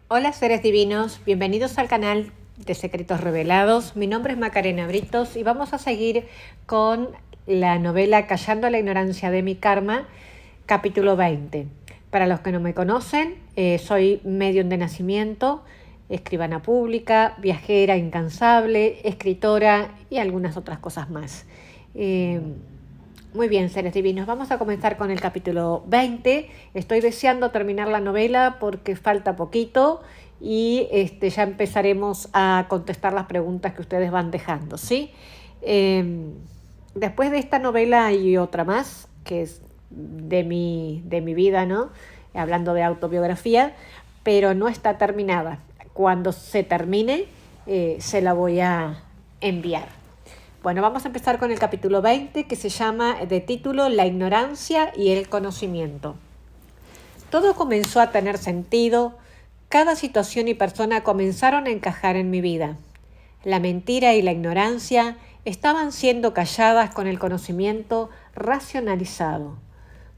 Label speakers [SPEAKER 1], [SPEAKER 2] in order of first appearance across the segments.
[SPEAKER 1] Hola seres divinos, bienvenidos al canal de Secretos Revelados. Mi nombre es Macarena Britos y vamos a seguir con la novela Callando la ignorancia de mi karma, capítulo 20. Para los que no me conocen, soy medium de nacimiento, escribana pública, viajera incansable, escritora y algunas otras cosas más. Muy bien, seres divinos, vamos a comenzar con el capítulo 20. Estoy deseando terminar la novela porque falta poquito y ya empezaremos a contestar las preguntas que ustedes van dejando, ¿sí? Después de esta novela hay otra más, que es de mi vida, ¿no? Hablando de autobiografía, pero no está terminada. Cuando se termine, se la voy a enviar. Bueno, vamos a empezar con el capítulo 20, que se llama de título La ignorancia y el conocimiento. Todo comenzó a tener sentido, cada situación y persona comenzaron a encajar en mi vida. La mentira y la ignorancia estaban siendo calladas con el conocimiento racionalizado.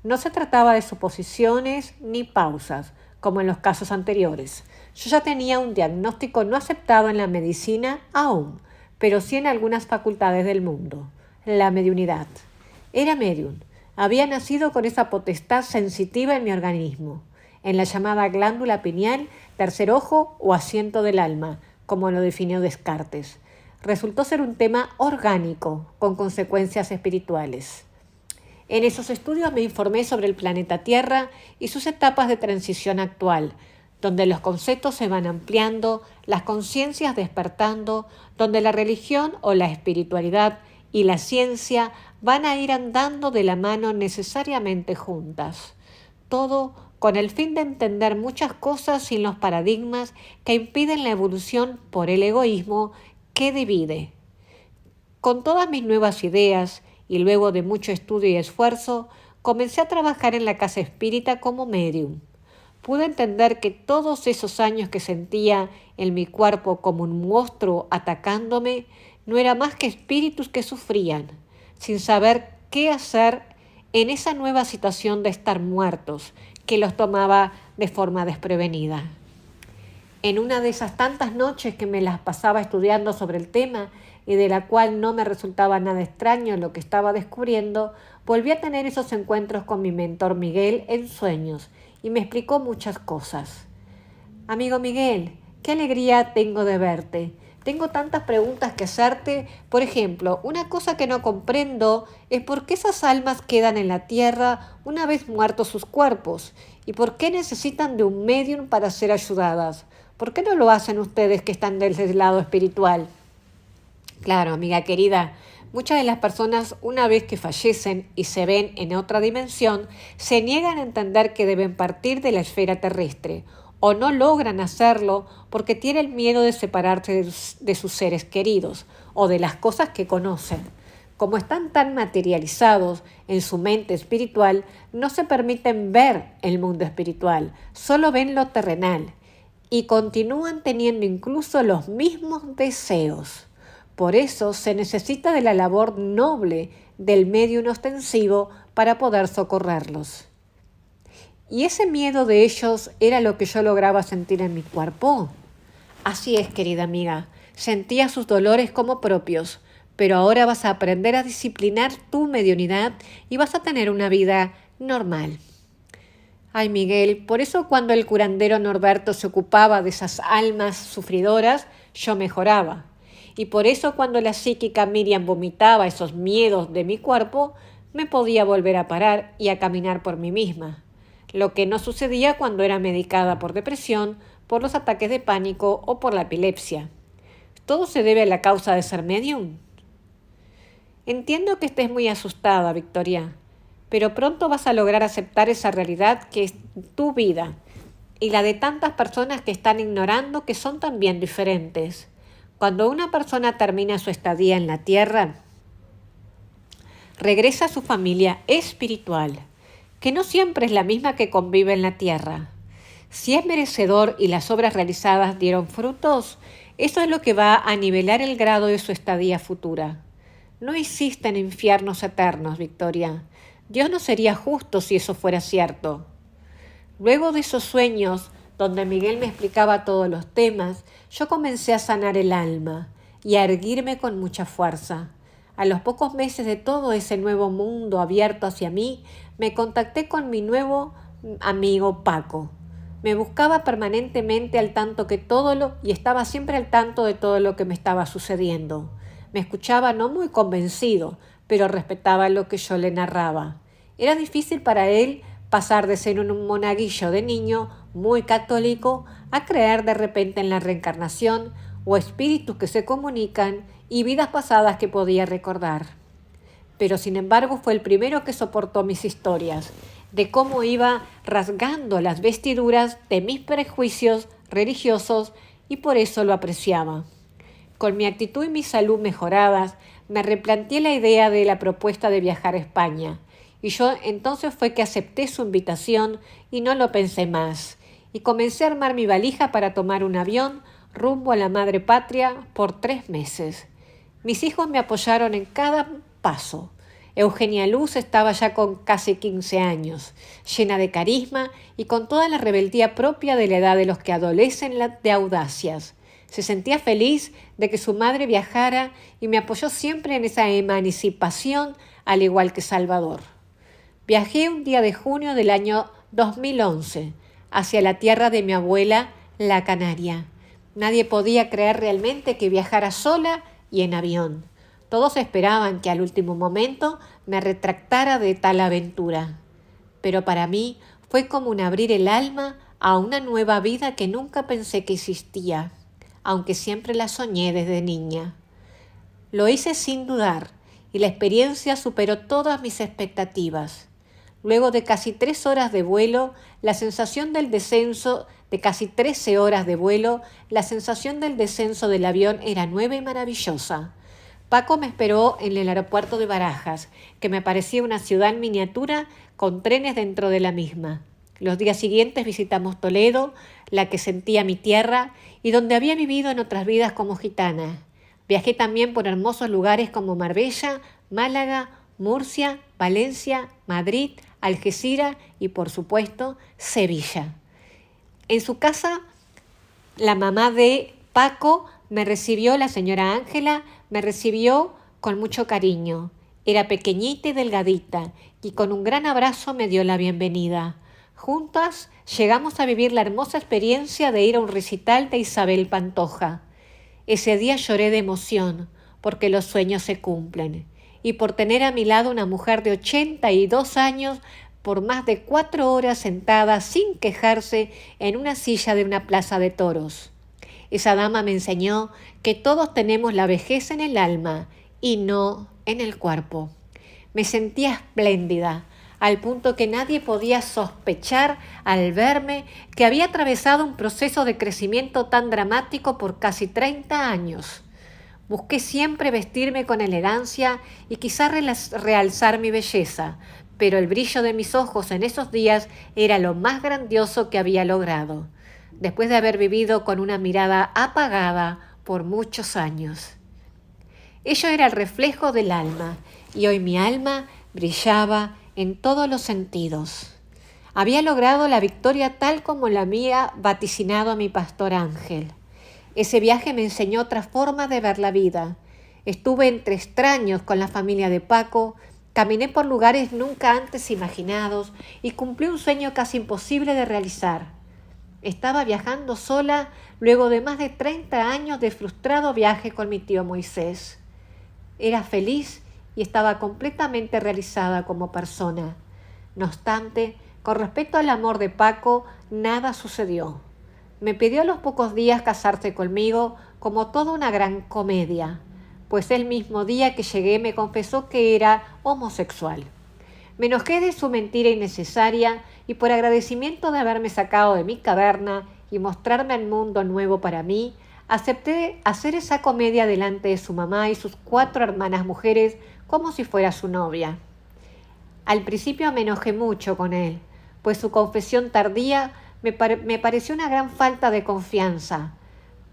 [SPEAKER 1] No se trataba de suposiciones ni pausas, como en los casos anteriores. Yo ya tenía un diagnóstico no aceptado en la medicina aún, pero sí en algunas facultades del mundo. La mediunidad. Era medium. Había nacido con esa potestad sensitiva en mi organismo, en la llamada glándula pineal, tercer ojo o asiento del alma, como lo definió Descartes. Resultó ser un tema orgánico, con consecuencias espirituales. En esos estudios me informé sobre el planeta Tierra y sus etapas de transición actual, donde los conceptos se van ampliando, las conciencias despertando, donde la religión o la espiritualidad y la ciencia van a ir andando de la mano necesariamente juntas. Todo con el fin de entender muchas cosas sin los paradigmas que impiden la evolución por el egoísmo que divide. Con todas mis nuevas ideas y luego de mucho estudio y esfuerzo, comencé a trabajar en la casa espírita como medium. Pude entender que todos esos años que sentía en mi cuerpo como un monstruo atacándome no era más que espíritus que sufrían, sin saber qué hacer en esa nueva situación de estar muertos, que los tomaba de forma desprevenida. En una de esas tantas noches que me las pasaba estudiando sobre el tema y de la cual no me resultaba nada extraño lo que estaba descubriendo, volví a tener esos encuentros con mi mentor Miguel en sueños y me explicó muchas cosas. Amigo Miguel, qué alegría tengo de verte. Tengo tantas preguntas que hacerte. Por ejemplo, una cosa que no comprendo es por qué esas almas quedan en la tierra una vez muertos sus cuerpos y por qué necesitan de un medium para ser ayudadas. ¿Por qué no lo hacen ustedes que están del lado espiritual? Claro, amiga querida, muchas de las personas, una vez que fallecen y se ven en otra dimensión, se niegan a entender que deben partir de la esfera terrestre, o no logran hacerlo porque tienen miedo de separarse de sus seres queridos o de las cosas que conocen. Como están tan materializados en su mente espiritual, no se permiten ver el mundo espiritual, solo ven lo terrenal y continúan teniendo incluso los mismos deseos. Por eso se necesita de la labor noble del medium ostensivo para poder socorrerlos. ¿Y ese miedo de ellos era lo que yo lograba sentir en mi cuerpo? Así es, querida amiga, sentía sus dolores como propios, pero ahora vas a aprender a disciplinar tu mediunidad y vas a tener una vida normal. Ay, Miguel, por eso cuando el curandero Norberto se ocupaba de esas almas sufridoras, yo mejoraba. Y por eso cuando la psíquica Miriam vomitaba esos miedos de mi cuerpo, me podía volver a parar y a caminar por mí misma. Lo que no sucedía cuando era medicada por depresión, por los ataques de pánico o por la epilepsia. ¿Todo se debe a la causa de ser medium? Entiendo que estés muy asustada, Victoria, pero pronto vas a lograr aceptar esa realidad que es tu vida y la de tantas personas que están ignorando que son también diferentes. Cuando una persona termina su estadía en la tierra, regresa a su familia espiritual, que no siempre es la misma que convive en la tierra. Si es merecedor y las obras realizadas dieron frutos, eso es lo que va a nivelar el grado de su estadía futura. No existen infiernos eternos, Victoria. Dios no sería justo si eso fuera cierto. Luego de esos sueños, donde Miguel me explicaba todos los temas, yo comencé a sanar el alma y a erguirme con mucha fuerza. A los pocos meses de todo ese nuevo mundo abierto hacia mí, me contacté con mi nuevo amigo Paco. Me buscaba permanentemente y estaba siempre al tanto de todo lo que me estaba sucediendo. Me escuchaba no muy convencido, pero respetaba lo que yo le narraba. Era difícil para él pasar de ser un monaguillo de niño muy católico a creer de repente en la reencarnación o espíritus que se comunican y vidas pasadas que podía recordar. Pero sin embargo fue el primero que soportó mis historias, de cómo iba rasgando las vestiduras de mis prejuicios religiosos y por eso lo apreciaba. Con mi actitud y mi salud mejoradas, me replanteé la idea de la propuesta de viajar a España, y yo entonces fue que acepté su invitación y no lo pensé más, y comencé a armar mi valija para tomar un avión rumbo a la madre patria por 3 meses. Mis hijos me apoyaron en cada paso. Eugenia Luz estaba ya con casi 15 años, llena de carisma y con toda la rebeldía propia de la edad de los que adolecen de audacias. Se sentía feliz de que su madre viajara y me apoyó siempre en esa emancipación, al igual que Salvador. Viajé un día de junio del año 2011 hacia la tierra de mi abuela, la Canaria. Nadie podía creer realmente que viajara sola y en avión. Todos esperaban que al último momento me retractara de tal aventura. Pero para mí fue como un abrir el alma a una nueva vida que nunca pensé que existía, aunque siempre la soñé desde niña. Lo hice sin dudar y la experiencia superó todas mis expectativas. Luego de casi 3 horas de vuelo, la sensación del descenso, de casi 13 horas de vuelo, la sensación del descenso del avión era nueva y maravillosa. Paco me esperó en el aeropuerto de Barajas, que me parecía una ciudad en miniatura con trenes dentro de la misma. Los días siguientes visitamos Toledo, la que sentía mi tierra y donde había vivido en otras vidas como gitana. Viajé también por hermosos lugares como Marbella, Málaga, Murcia, Valencia, Madrid, Algeciras y, por supuesto, Sevilla. En su casa, la mamá de Paco me recibió, la señora Ángela, me recibió con mucho cariño. Era pequeñita y delgadita y con un gran abrazo me dio la bienvenida. Juntas llegamos a vivir la hermosa experiencia de ir a un recital de Isabel Pantoja. Ese día lloré de emoción porque los sueños se cumplen y por tener a mi lado una mujer de 82 años por más de 4 horas sentada sin quejarse en una silla de una plaza de toros. Esa dama me enseñó que todos tenemos la vejez en el alma y no en el cuerpo. Me sentía espléndida, al punto que nadie podía sospechar al verme que había atravesado un proceso de crecimiento tan dramático por casi 30 años. Busqué siempre vestirme con elegancia y quizá realzar mi belleza, pero el brillo de mis ojos en esos días era lo más grandioso que había logrado, después de haber vivido con una mirada apagada por muchos años. Ello era el reflejo del alma, y hoy mi alma brillaba en todos los sentidos. Había logrado la victoria tal como la había vaticinado a mi pastor Ángel. Ese viaje me enseñó otra forma de ver la vida. Estuve entre extraños con la familia de Paco, caminé por lugares nunca antes imaginados y cumplí un sueño casi imposible de realizar. Estaba viajando sola luego de más de 30 años de frustrado viaje con mi tío Moisés. Era feliz y estaba completamente realizada como persona. No obstante, con respecto al amor de Paco, nada sucedió. Me pidió a los pocos días casarse conmigo como toda una gran comedia, pues el mismo día que llegué me confesó que era homosexual. Me enojé de su mentira innecesaria y por agradecimiento de haberme sacado de mi caverna y mostrarme al mundo nuevo para mí, acepté hacer esa comedia delante de su mamá y sus 4 hermanas mujeres como si fuera su novia. Al principio me enojé mucho con él, pues su confesión tardía me pareció una gran falta de confianza,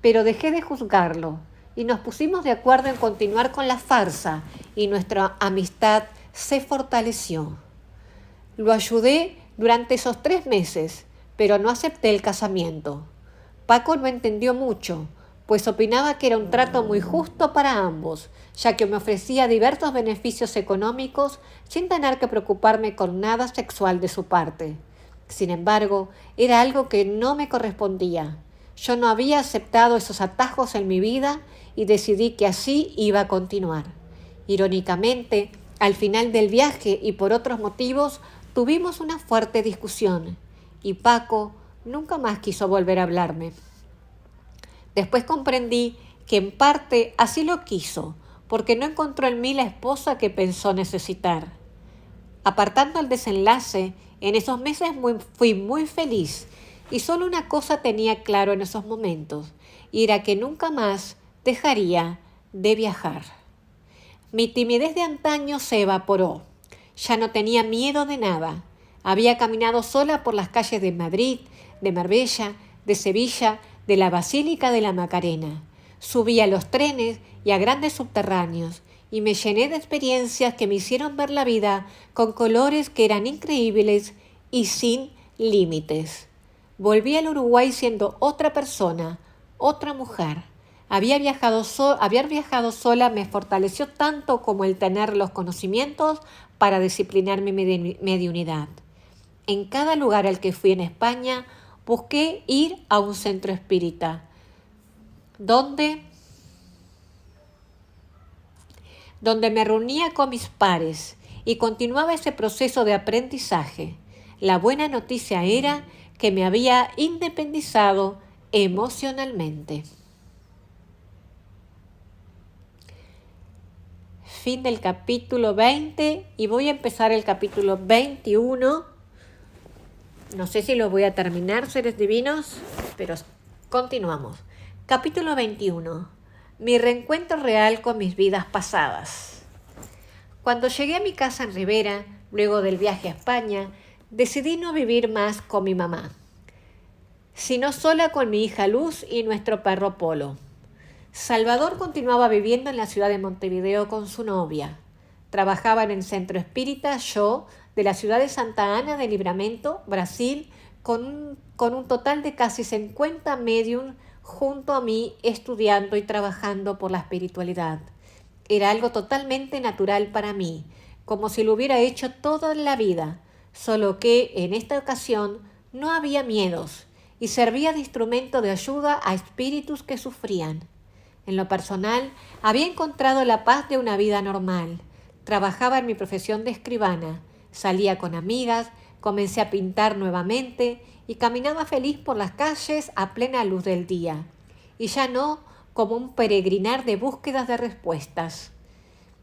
[SPEAKER 1] pero dejé de juzgarlo y nos pusimos de acuerdo en continuar con la farsa y nuestra amistad se fortaleció. Lo ayudé durante esos 3 meses, pero no acepté el casamiento. Paco no entendió mucho, pues opinaba que era un trato muy justo para ambos, ya que me ofrecía diversos beneficios económicos sin tener que preocuparme con nada sexual de su parte. Sin embargo, era algo que no me correspondía. Yo no había aceptado esos atajos en mi vida y decidí que así iba a continuar. Irónicamente, al final del viaje y por otros motivos, tuvimos una fuerte discusión y Paco nunca más quiso volver a hablarme. Después comprendí que en parte así lo quiso, porque no encontró en mí la esposa que pensó necesitar. Apartando el desenlace, en esos meses fui muy feliz y solo una cosa tenía claro en esos momentos, y era que nunca más dejaría de viajar. Mi timidez de antaño se evaporó. Ya no tenía miedo de nada. Había caminado sola por las calles de Madrid, de Marbella, de Sevilla, de la Basílica de la Macarena. Subí a los trenes y a grandes subterráneos y me llené de experiencias que me hicieron ver la vida con colores que eran increíbles y sin límites. Volví al Uruguay siendo otra persona, otra mujer. Haber viajado sola me fortaleció tanto como el tener los conocimientos para disciplinar mi mediunidad. En cada lugar al que fui en España, busqué ir a un centro espírita, donde me reunía con mis pares y continuaba ese proceso de aprendizaje. La buena noticia era que me había independizado emocionalmente. Fin del capítulo 20 y voy a empezar el capítulo 21. No sé si lo voy a terminar, seres divinos, pero continuamos. Capítulo 21. Mi reencuentro real con mis vidas pasadas. Cuando llegué a mi casa en Rivera, luego del viaje a España, decidí no vivir más con mi mamá, sino sola con mi hija Luz y nuestro perro Polo. Salvador continuaba viviendo en la ciudad de Montevideo con su novia. Trabajaba en el centro espírita Yo de la ciudad de Santa Ana de Livramento, Brasil, con un total de casi 50 medium junto a mí estudiando y trabajando por la espiritualidad. Era algo totalmente natural para mí, como si lo hubiera hecho toda la vida, solo que en esta ocasión no había miedos y servía de instrumento de ayuda a espíritus que sufrían. En lo personal, había encontrado la paz de una vida normal. Trabajaba en mi profesión de escribana, salía con amigas, comencé a pintar nuevamente y caminaba feliz por las calles a plena luz del día, y ya no como un peregrinar de búsquedas de respuestas.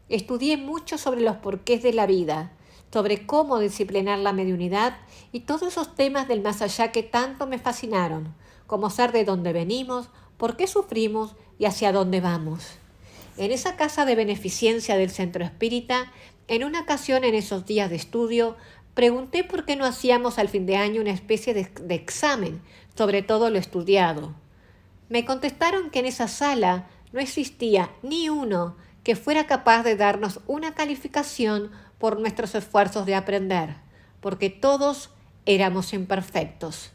[SPEAKER 1] Estudié mucho sobre los porqués de la vida, sobre cómo disciplinar la mediunidad y todos esos temas del más allá que tanto me fascinaron, como ser de dónde venimos, por qué sufrimos y hacia dónde vamos. En esa casa de beneficencia del centro espírita, en una ocasión en esos días de estudio, pregunté por qué no hacíamos al fin de año una especie de examen sobre todo lo estudiado. Me contestaron que en esa sala no existía ni uno que fuera capaz de darnos una calificación por nuestros esfuerzos de aprender, porque todos éramos imperfectos.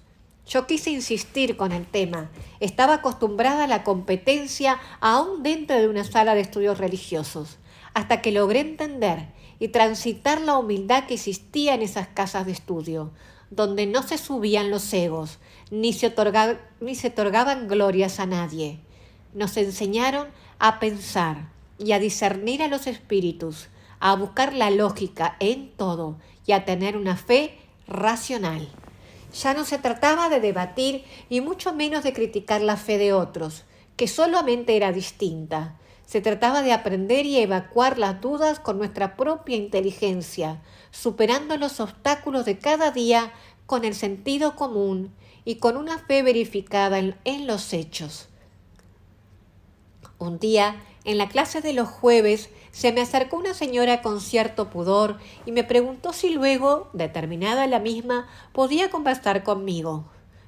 [SPEAKER 1] Yo quise insistir con el tema. Estaba acostumbrada a la competencia aún dentro de una sala de estudios religiosos, hasta que logré entender y transitar la humildad que existía en esas casas de estudio, donde no se subían los egos, ni se otorgaban glorias a nadie. Nos enseñaron a pensar y a discernir a los espíritus, a buscar la lógica en todo y a tener una fe racional. Ya no se trataba de debatir y mucho menos de criticar la fe de otros, que solamente era distinta. Se trataba de aprender y evacuar las dudas con nuestra propia inteligencia, superando los obstáculos de cada día con el sentido común y con una fe verificada en los hechos. Un día, en la clase de los jueves, se me acercó una señora con cierto pudor y me preguntó si luego, determinada la misma, podía conversar conmigo.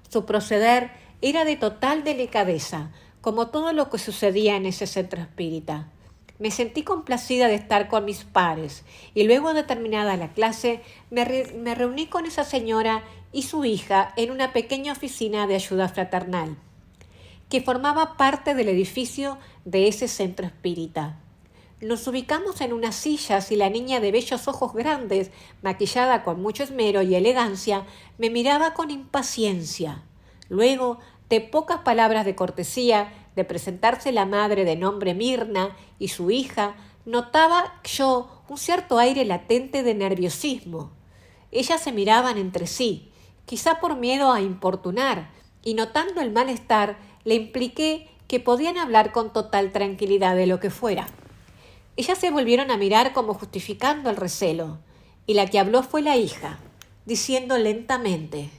[SPEAKER 1] Su proceder era de total delicadeza, como todo lo que sucedía en ese centro espírita. Me sentí complacida de estar con mis pares y luego de terminada la clase me reuní con esa señora y su hija en una pequeña oficina de ayuda fraternal que formaba parte del edificio de ese centro espírita. Nos ubicamos en unas sillas y la niña de bellos ojos grandes, maquillada con mucho esmero y elegancia, me miraba con impaciencia. Luego, de pocas palabras de cortesía, de presentarse la madre de nombre Mirna y su hija, notaba yo un cierto aire latente de nerviosismo. Ellas se miraban entre sí, quizá por miedo a importunar, y notando el malestar, le impliqué que podían hablar con total tranquilidad de lo que fuera. Ellas se volvieron a mirar como justificando el recelo, y la que habló fue la hija, diciendo lentamente: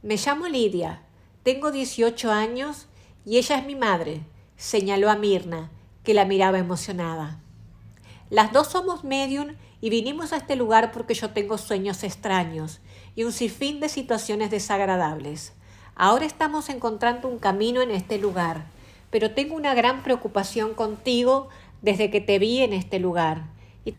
[SPEAKER 1] «Me llamo Lidia, tengo 18 años y ella es mi madre», señaló a Mirna, que la miraba emocionada. «Las dos somos medium y vinimos a este lugar porque yo tengo sueños extraños y un sinfín de situaciones desagradables. Ahora estamos encontrando un camino en este lugar, pero tengo una gran preocupación contigo desde que te vi en este lugar. Y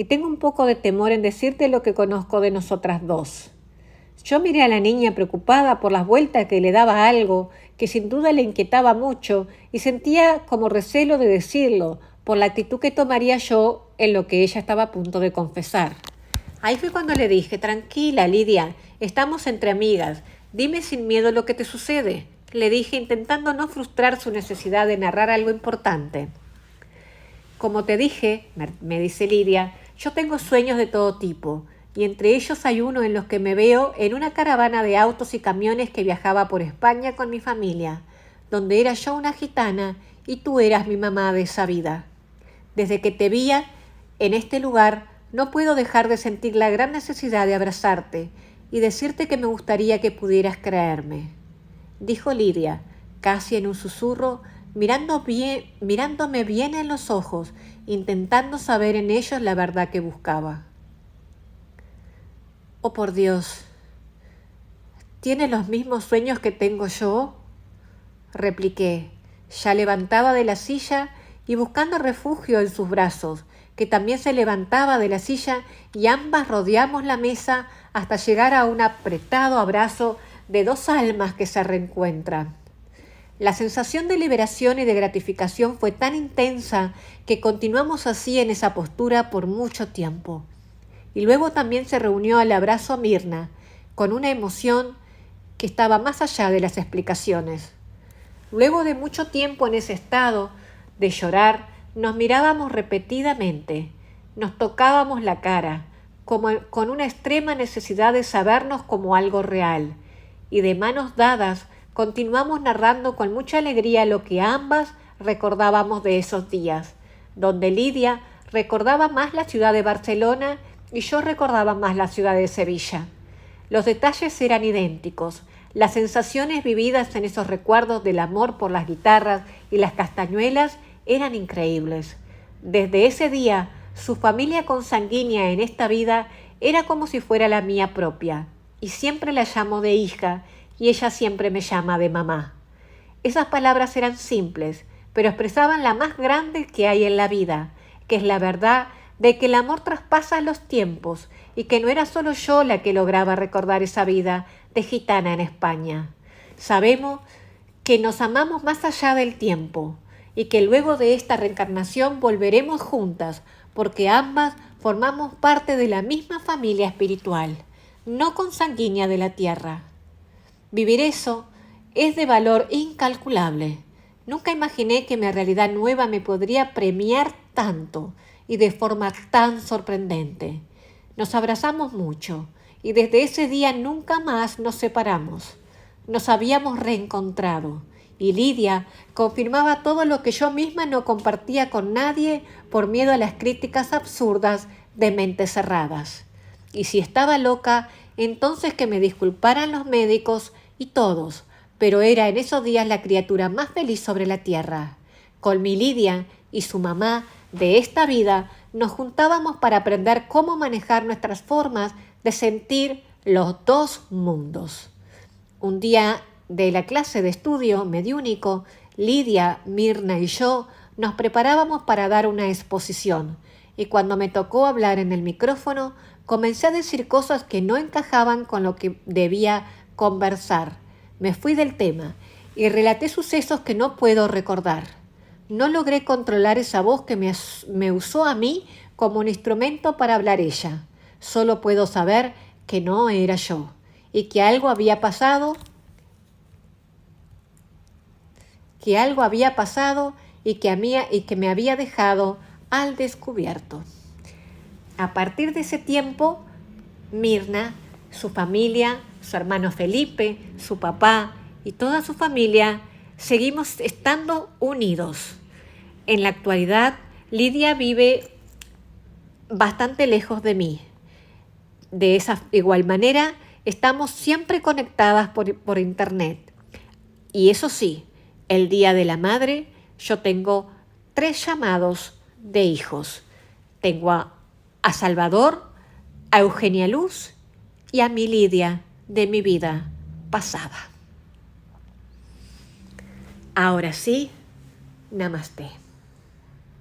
[SPEAKER 1] tengo un poco de temor en decirte lo que conozco de nosotras dos». Yo miré a la niña preocupada por las vueltas que le daba algo que sin duda le inquietaba mucho y sentía como recelo de decirlo por la actitud que tomaría yo en lo que ella estaba a punto de confesar. Ahí fue cuando le dije: «Tranquila, Lidia, estamos entre amigas. Dime sin miedo lo que te sucede», le dije, intentando no frustrar su necesidad de narrar algo importante. «Como te dije», me dice Lidia, «yo tengo sueños de todo tipo, y entre ellos hay uno en los que me veo en una caravana de autos y camiones que viajaba por España con mi familia, donde era yo una gitana y tú eras mi mamá de esa vida. Desde que te vi en este lugar, no puedo dejar de sentir la gran necesidad de abrazarte y decirte que me gustaría que pudieras creerme», dijo Lidia, casi en un susurro, mirándome bien en los ojos, intentando saber en ellos la verdad que buscaba. «Oh, por Dios, ¿tienes los mismos sueños que tengo yo?», repliqué, ya levantada de la silla y buscando refugio en sus brazos, que también se levantaba de la silla, y ambas rodeamos la mesa hasta llegar a un apretado abrazo de dos almas que se reencuentran. La sensación de liberación y de gratificación fue tan intensa que continuamos así en esa postura por mucho tiempo. Y luego también se reunió al abrazo a Mirna, con una emoción que estaba más allá de las explicaciones. Luego de mucho tiempo en ese estado de llorar, nos mirábamos repetidamente, nos tocábamos la cara, como con una extrema necesidad de sabernos como algo real, y de manos dadas continuamos narrando con mucha alegría lo que ambas recordábamos de esos días, donde Lidia recordaba más la ciudad de Barcelona y yo recordaba más la ciudad de Sevilla. Los detalles eran idénticos, las sensaciones vividas en esos recuerdos del amor por las guitarras y las castañuelas eran increíbles. Desde ese día, su familia consanguínea en esta vida era como si fuera la mía propia, y siempre la llamo de hija y ella siempre me llama de mamá. Esas palabras eran simples, pero expresaban la más grande que hay en la vida, que es la verdad de que el amor traspasa los tiempos y que no era solo yo la que lograba recordar esa vida de gitana en España. Sabemos que nos amamos más allá del tiempo y que luego de esta reencarnación volveremos juntas porque ambas formamos parte de la misma familia espiritual, no consanguínea de la tierra. Vivir eso es de valor incalculable. Nunca imaginé que mi realidad nueva me podría premiar tanto y de forma tan sorprendente. Nos abrazamos mucho y desde ese día nunca más nos separamos. Nos habíamos reencontrado y Lidia confirmaba todo lo que yo misma no compartía con nadie por miedo a las críticas absurdas de mentes cerradas. Y si estaba loca, entonces que me disculparan los médicos y todos, pero era en esos días la criatura más feliz sobre la tierra. Con mi Lidia y su mamá de esta vida nos juntábamos para aprender cómo manejar nuestras formas de sentir los dos mundos. Un día de la clase de estudio mediúnico, Lidia, Mirna y yo nos preparábamos para dar una exposición, y cuando me tocó hablar en el micrófono, comencé a decir cosas que no encajaban con lo que debía conversar. Me fui del tema y relaté sucesos que no puedo recordar. No logré controlar esa voz que me usó a mí como un instrumento para hablar ella. Solo puedo saber que no era yo y que algo había pasado, y que me había dejado al descubierto. A partir de ese tiempo, Mirna, su familia, su hermano Felipe, su papá y toda su familia seguimos estando unidos. En la actualidad, Lidia vive bastante lejos de mí. De esa igual manera, estamos siempre conectadas por internet. Y eso sí, el Día de la Madre, yo tengo 3 llamados de hijos. Tengo a Salvador, a Eugenia Luz y a mi Lidia de mi vida pasada. Ahora sí, namaste.